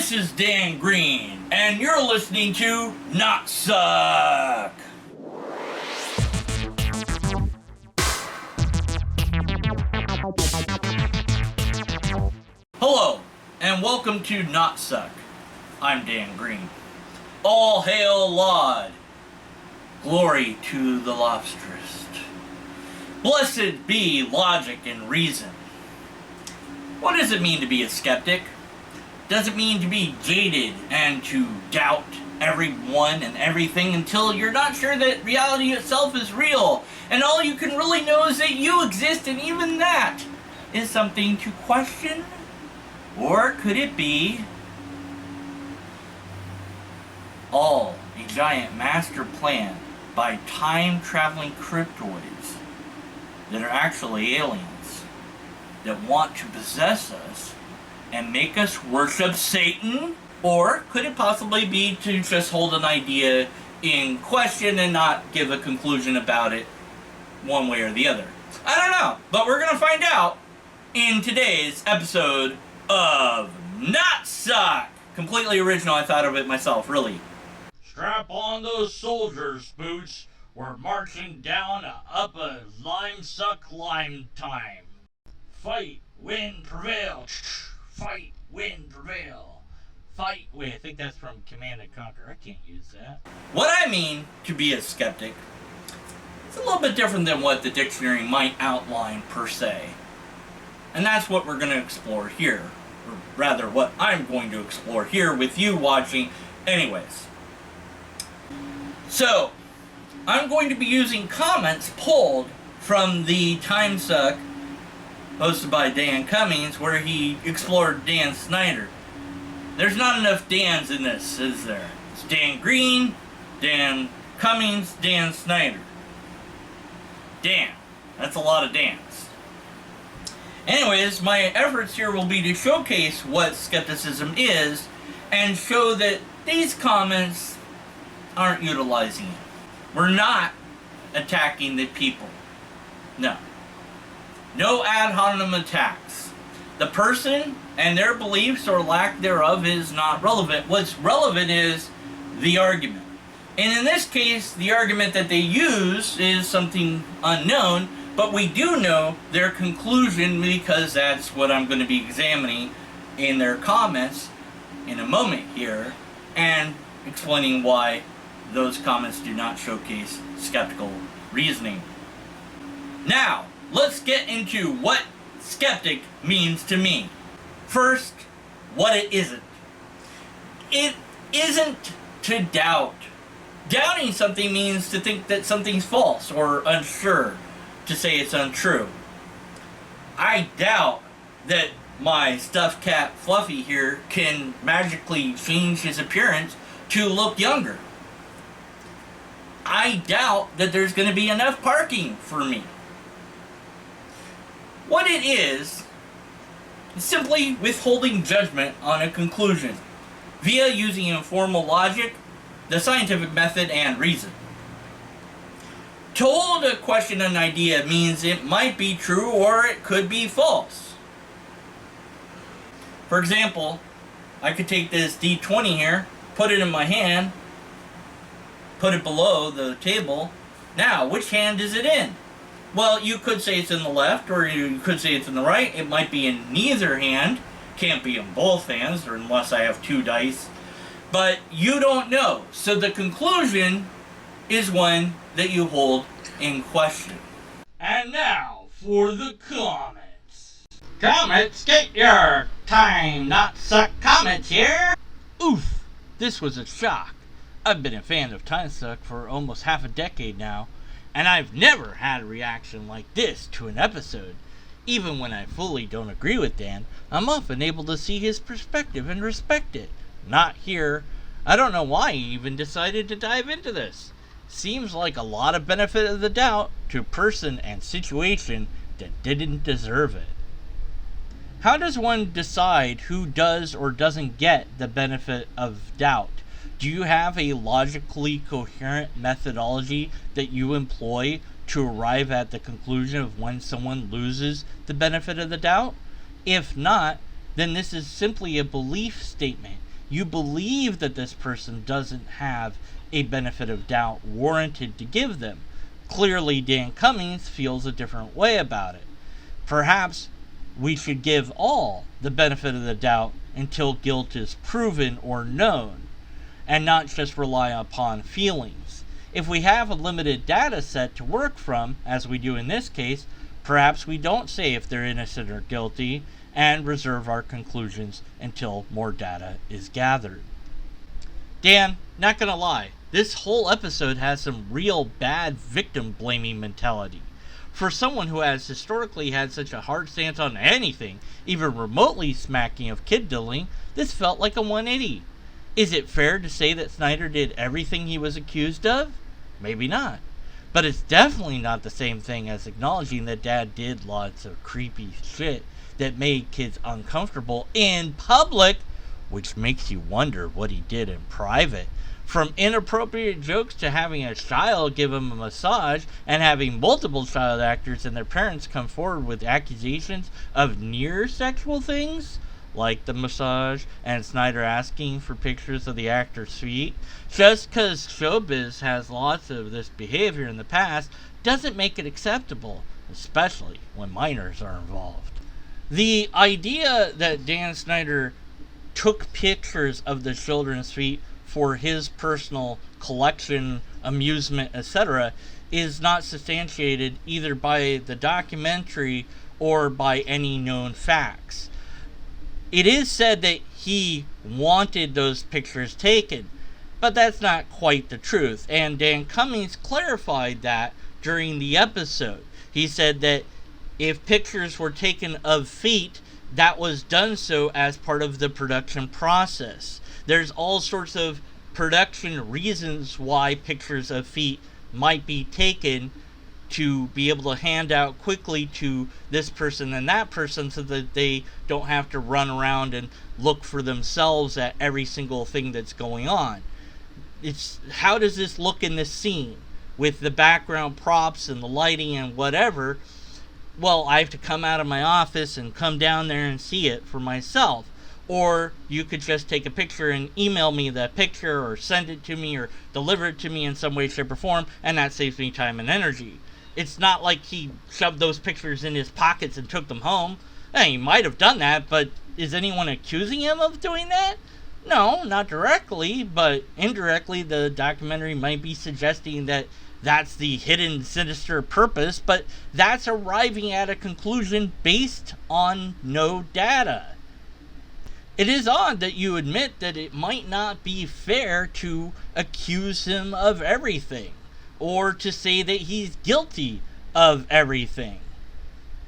This is Dan Green, and you're listening to NotSuck. Hello, and welcome to NotSuck. I'm Dan Green. All hail Laud. Glory to the lobsterist. Blessed be logic and reason. What does it mean to be a skeptic? Does it mean to be jaded and to doubt everyone and everything until you're not sure that reality itself is real, and all you can really know is that you exist, and even that is something to question? Or could it be all a giant master plan by time-traveling cryptoids that are actually aliens that want to possess us and make us worship Satan? Or could it possibly be to just hold an idea in question and not give a conclusion about it one way or the other? I don't know, but we're going to find out in today's episode of NotSuck. Completely original, I thought of it myself, really. Strap on those soldiers' boots. We're marching down up a Timesuck lime time. Fight, win, prevail. Fight, win, prevail. Fight, wait, I think that's from Command & Conquer. I can't use that. What I mean to be a skeptic is a little bit different than what the dictionary might outline per se. And that's what we're going to explore here. Or rather, what I'm going to explore here with you watching anyways. So, I'm going to be using comments pulled from the Timesuck hosted by Dan Cummins, where he explored Dan Schneider. There's not enough Dans in this, is there? It's Dan Green, Dan Cummins, Dan Schneider. Dan. That's a lot of Dans. Anyways, my efforts here will be to showcase what skepticism is and show that these comments aren't utilizing it. We're not attacking the people. No. No ad hominem attacks. The person and their beliefs or lack thereof is not relevant. What's relevant is the argument. And in this case, the argument that they use is something unknown, but we do know their conclusion because that's what I'm going to be examining in their comments in a moment here, and explaining why those comments do not showcase skeptical reasoning. Now, let's get into what skeptic means to me. First, what it isn't. It isn't to doubt. Doubting something means to think that something's false or unsure, to say it's untrue. I doubt that my stuffed cat Fluffy here can magically change his appearance to look younger. I doubt that there's going to be enough parking for me. What it is simply withholding judgment on a conclusion via using informal logic, the scientific method, and reason. To hold a question an idea means it might be true or it could be false. For example, I could take this D20 here, put it in my hand, put it below the table. Now, which hand is it in? Well, you could say it's in the left, or you could say it's in the right. It might be in neither hand. Can't be in both hands, or unless I have two dice. But you don't know. So the conclusion is one that you hold in question. And now for the comments. Comments, get your time NotSuck comments here. Oof, this was a shock. I've been a fan of Timesuck for almost half a decade now, and I've never had a reaction like this to an episode. Even when I fully don't agree with Dan, I'm often able to see his perspective and respect it. Not here. I don't know why he even decided to dive into this. Seems like a lot of benefit of the doubt to a person and situation that didn't deserve it. How does one decide who does or doesn't get the benefit of doubt? Do you have a logically coherent methodology that you employ to arrive at the conclusion of when someone loses the benefit of the doubt? If not, then this is simply a belief statement. you believe that this person doesn't have a benefit of doubt warranted to give them. Clearly, Dan Cummins feels a different way about it. Perhaps we should give all the benefit of the doubt until guilt is proven or known, and not just rely upon feelings. If we have a limited data set to work from, as we do in this case, perhaps we don't say if they're innocent or guilty, and reserve our conclusions until more data is gathered. Dan, not gonna lie, this whole episode has some real bad victim blaming mentality. For someone who has historically had such a hard stance on anything, even remotely smacking of kid diddling, this felt like a 180. Is it fair to say that Schneider did everything he was accused of? Maybe not. But it's definitely not the same thing as acknowledging that Dad did lots of creepy shit that made kids uncomfortable in public, which makes you wonder what he did in private. From inappropriate jokes to having a child give him a massage and having multiple child actors and their parents come forward with accusations of near sexual things, like the massage and Schneider asking for pictures of the actor's feet. Just because showbiz has lots of this behavior in the past doesn't make it acceptable, especially when minors are involved. The idea that Dan Schneider took pictures of the children's feet for his personal collection, amusement, etc., is not substantiated either by the documentary or by any known facts. It is said that he wanted those pictures taken, but that's not quite the truth, and Dan Cummins clarified that during the episode. He said that if pictures were taken of feet, that was done so as part of the production process. There's all sorts of production reasons why pictures of feet might be taken to be able to hand out quickly to this person and that person so that they don't have to run around and look for themselves at every single thing that's going on. It's how does this look in this scene with the background props and the lighting and whatever. Well, I have to come out of my office and come down there and see it for myself. Or you could just take a picture and email me that picture or send it to me or deliver it to me in some way, shape, or form, and that saves me time and energy. It's not like he shoved those pictures in his pockets and took them home. He might have done that, but is anyone accusing him of doing that? No, not directly, but indirectly the documentary might be suggesting that that's the hidden sinister purpose, but that's arriving at a conclusion based on no data. It is odd that you admit that it might not be fair to accuse him of everything, or to say that he's guilty of everything.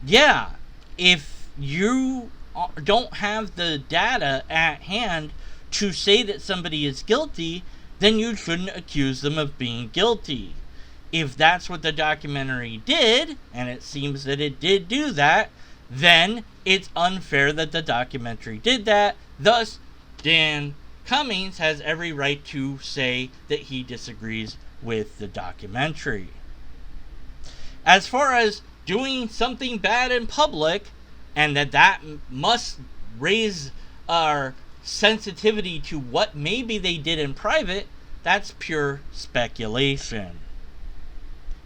Yeah, if you don't have the data at hand to say that somebody is guilty, then you shouldn't accuse them of being guilty. If that's what the documentary did, and it seems that it did do that, then it's unfair that the documentary did that. Thus, Dan Cummins has every right to say that he disagrees with the documentary. As far as doing something bad in public, and that must raise our sensitivity to what maybe they did in private, that's pure speculation.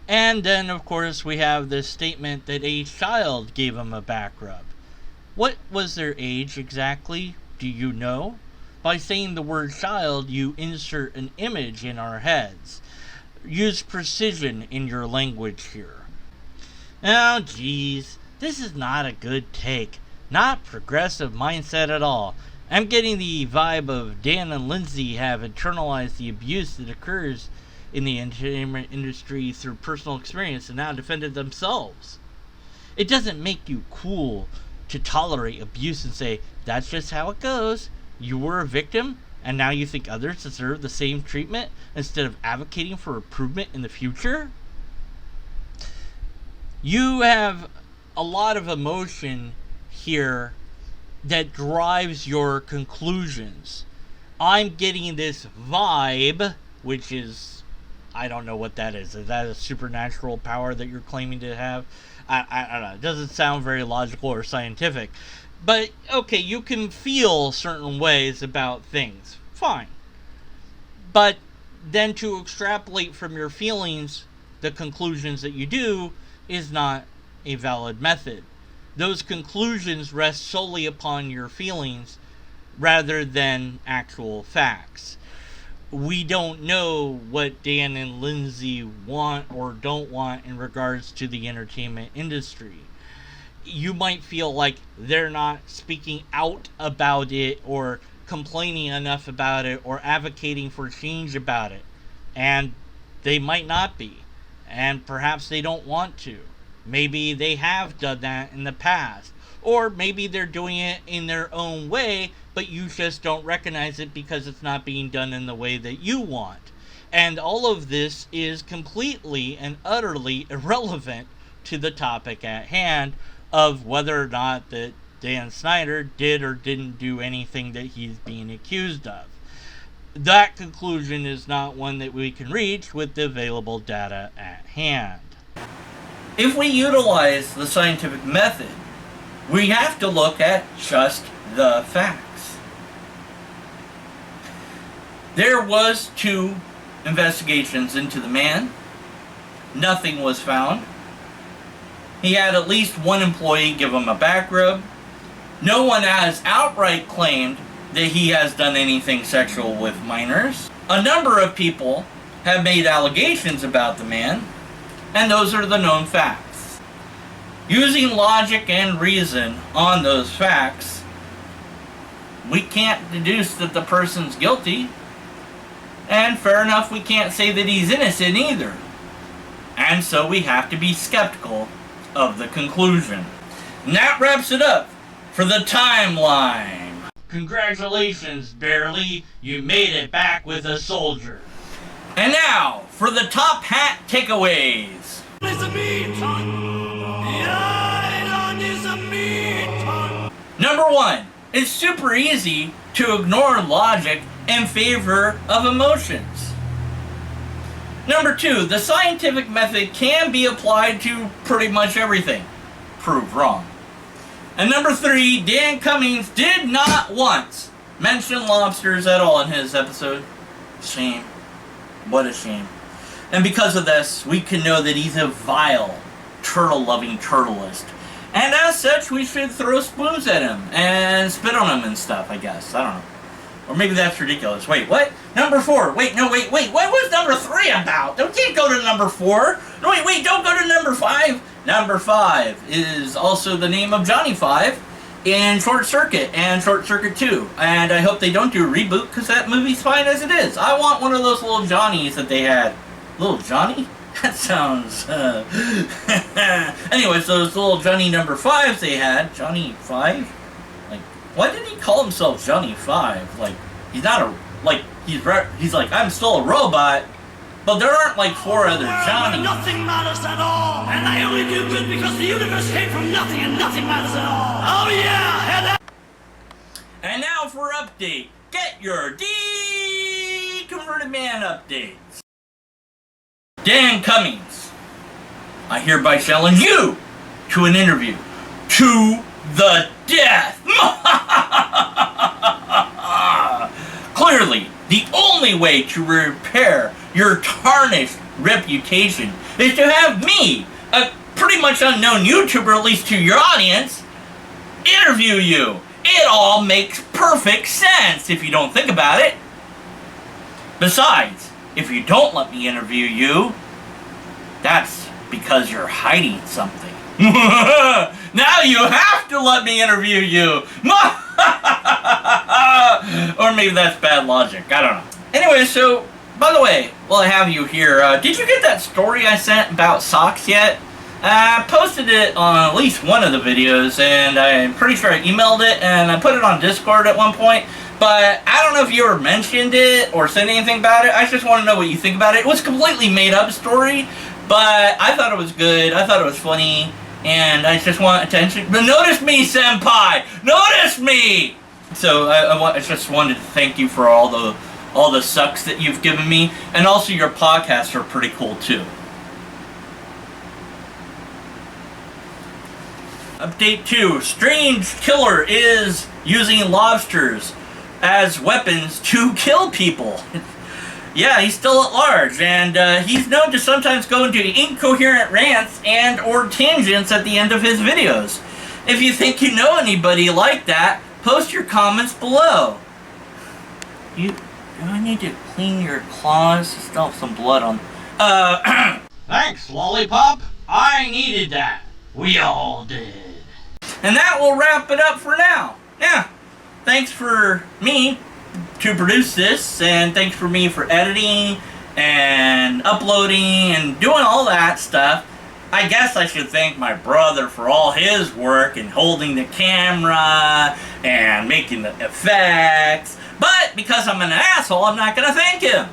And then, of course, we have this statement that a child gave him a back rub. What was their age exactly? Do you know? By saying the word child, you insert an image in our heads. Use precision in your language here. Oh, geez. This is not a good take. Not progressive mindset at all. I'm getting the vibe of Dan and Lindsay have internalized the abuse that occurs in the entertainment industry through personal experience and now defended themselves. It doesn't make you cool to tolerate abuse and say, that's just how it goes. You were a victim, and now you think others deserve the same treatment instead of advocating for improvement in the future? You have a lot of emotion here that drives your conclusions. I'm getting this vibe, which is, I don't know what that is. Is that a supernatural power that you're claiming to have? I don't know. It doesn't sound very logical or scientific. But, okay, you can feel certain ways about things. Fine. But then to extrapolate from your feelings the conclusions that you do is not a valid method. Those conclusions rest solely upon your feelings rather than actual facts. We don't know what Dan and Lindsay want or don't want in regards to the entertainment industry. You might feel like they're not speaking out about it or complaining enough about it or advocating for change about it. And they might not be. And perhaps they don't want to. Maybe they have done that in the past. Or maybe they're doing it in their own way, but you just don't recognize it because it's not being done in the way that you want. And all of this is completely and utterly irrelevant to the topic at hand of whether or not that Dan Schneider did or didn't do anything that he's being accused of. That conclusion is not one that we can reach with the available data at hand. If we utilize the scientific method, we have to look at just the facts. There was 2 investigations into the man. Nothing was found. He had at least 1 employee give him a back rub. No one has outright claimed that he has done anything sexual with minors. A number of people have made allegations about the man, and those are the known facts. Using logic and reason on those facts, we can't deduce that the person's guilty, and fair enough, we can't say that he's innocent either. And so we have to be skeptical of the conclusion. And that wraps it up for the timeline. Congratulations, Barely. You made it back with a soldier. And now for the top hat takeaways. Number 1, it's super easy to ignore logic in favor of emotions. Number 2, the scientific method can be applied to pretty much everything. Proved wrong. And number 3, Dan Cummins did not once mention lobsters at all in his episode. Shame. What a shame. And because of this, we can know that he's a vile, turtle-loving turtleist. And as such, we should throw spoons at him and spit on him and stuff, I guess. I don't know. Or maybe that's ridiculous. Wait, what? Number 4. Wait. What was number 3 about? Don't can't go to number 4. No, wait, don't go to number 5. Number 5 is also the name of Johnny 5 in Short Circuit and Short Circuit 2. And I hope they don't do a reboot because that movie's fine as it is. I want one of those little Johnnies that they had. Little Johnny? That sounds... Anyways, those little Johnny number 5s they had. Johnny 5? Like, why did he call himself Johnny 5? Like, he's not a... Like, he's like, I'm still a robot. But there aren't like 4 other Johnnies. Nothing matters at all. And I only do good because the universe came from nothing and nothing matters at all. Oh yeah! And now for update. Get your Converted Man updates. Dan Cummins, I hereby challenge you to an interview to the death. Clearly, the only way to repair your tarnished reputation is to have me, a pretty much unknown YouTuber, at least to your audience, interview you. It all makes perfect sense if you don't think about it. Besides, if you don't let me interview you, that's because you're hiding something. Now you have to let me interview you. Or maybe that's bad logic. I don't know. Anyway, so, by the way, while I have you here, did you get that story I sent about socks yet? I posted it on at least one of the videos, and I'm pretty sure I emailed it, and I put it on Discord at one point. But I don't know if you ever mentioned it or said anything about it. I just want to know what you think about it. It was a completely made-up story, but I thought it was good. I thought it was funny, and I just want attention. But notice me, senpai! Notice me! So I just wanted to thank you for all the sucks that you've given me, and also your podcasts are pretty cool too. Update 2. Strange killer is using lobsters as weapons to kill people. Yeah, he's still at large, and he's known to sometimes go into incoherent rants and or tangents at the end of his videos. If you think you know anybody like that, post your comments below. Do I need to clean your claws? You still have some blood on. Thanks, Lollipop. I needed that. We all did. And that will wrap it up for now. Yeah. Thanks for me to produce this, and thanks for me for editing and uploading and doing all that stuff. I guess I should thank my brother for all his work and holding the camera and making the effects. But because I'm an asshole, I'm not going to thank him.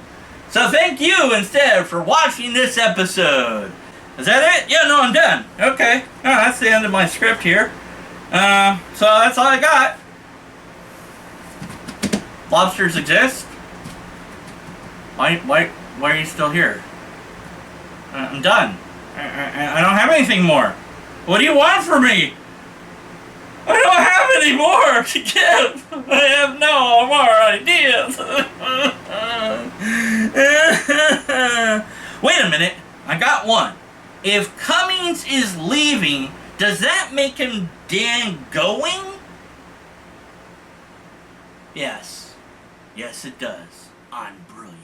So thank you instead for watching this episode. Is that it? Yeah, no, I'm done. Okay. Oh, that's the end of my script here. So that's all I got. Lobsters exist? Why are you still here? I'm done. I don't have anything more. What do you want from me? I don't have any more to give. I have no more ideas. Wait a minute. I got one. If Cummins is leaving, does that make him Dan going? Yes. Yes, it does. I'm brilliant.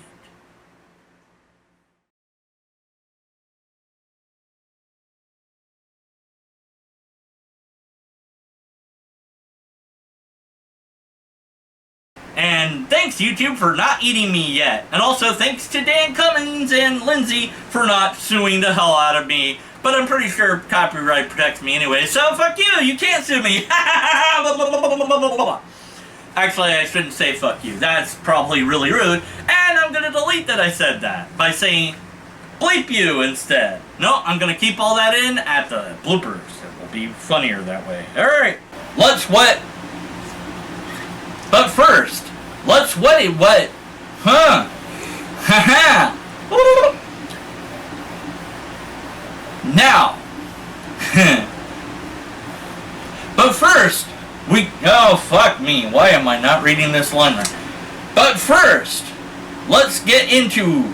And thanks, YouTube, for not eating me yet. And also thanks to Dan Cummins and Lindsay for not suing the hell out of me. But I'm pretty sure copyright protects me anyway, so fuck you, you can't sue me. Actually, I shouldn't say fuck you. That's probably really rude. And I'm gonna delete that I said that by saying bleep you instead. No, I'm gonna keep all that in at the bloopers. It will be funnier that way. Alright, let's wet. But first, let's wet it wet. Huh. Haha. Now. But first, oh, fuck me. Why am I not reading this line right? But first, let's get into...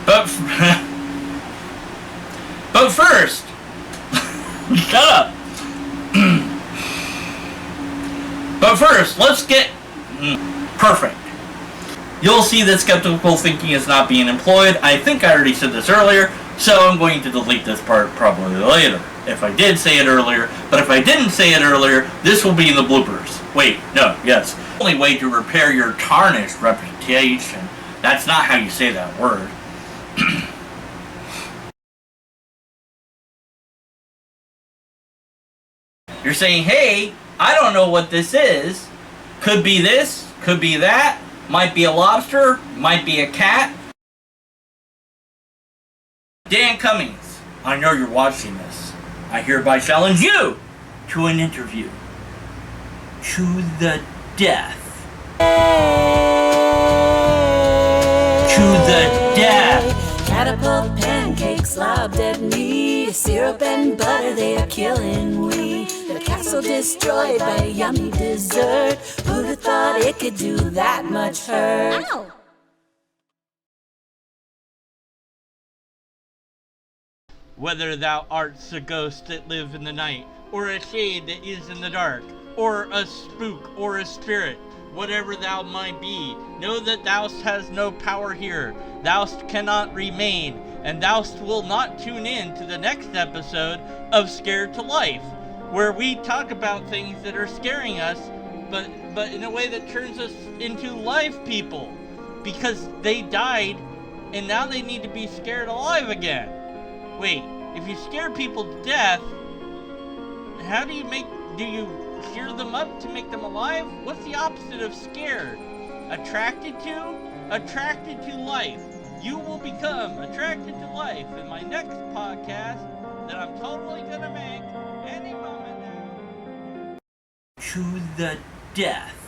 But first... Shut up. But first, let's get... Perfect. You'll see that skeptical thinking is not being employed. I think I already said this earlier, so I'm going to delete this part probably later. If I did say it earlier, but if I didn't say it earlier, this will be in the bloopers. Wait, no, yes. The only way to repair your tarnished reputation. That's not how you say that word. You're saying, hey, I don't know what this is. Could be this, could be that. Might be a lobster, might be a cat. Dan Cummins, I know you're watching this. I hereby challenge you to an interview. To the death. To the death. Catapult pancakes lobbed at me. Syrup and butter, they are killing me. The castle destroyed by a yummy dessert. Who'd have thought it could do that much hurt? Ow! Whether thou art a ghost that live in the night, or a shade that is in the dark, or a spook or a spirit, whatever thou might be, know that thou hast no power here. Thou cannot remain, and thou will not tune in to the next episode of Scared to Life, where we talk about things that are scaring us, but in a way that turns us into live people, because they died, and now they need to be scared alive again. Wait, if you scare people to death, how do you cheer them up to make them alive? What's the opposite of scared? Attracted to? Attracted to life. You will become attracted to life in my next podcast that I'm totally gonna make any moment now. To the death.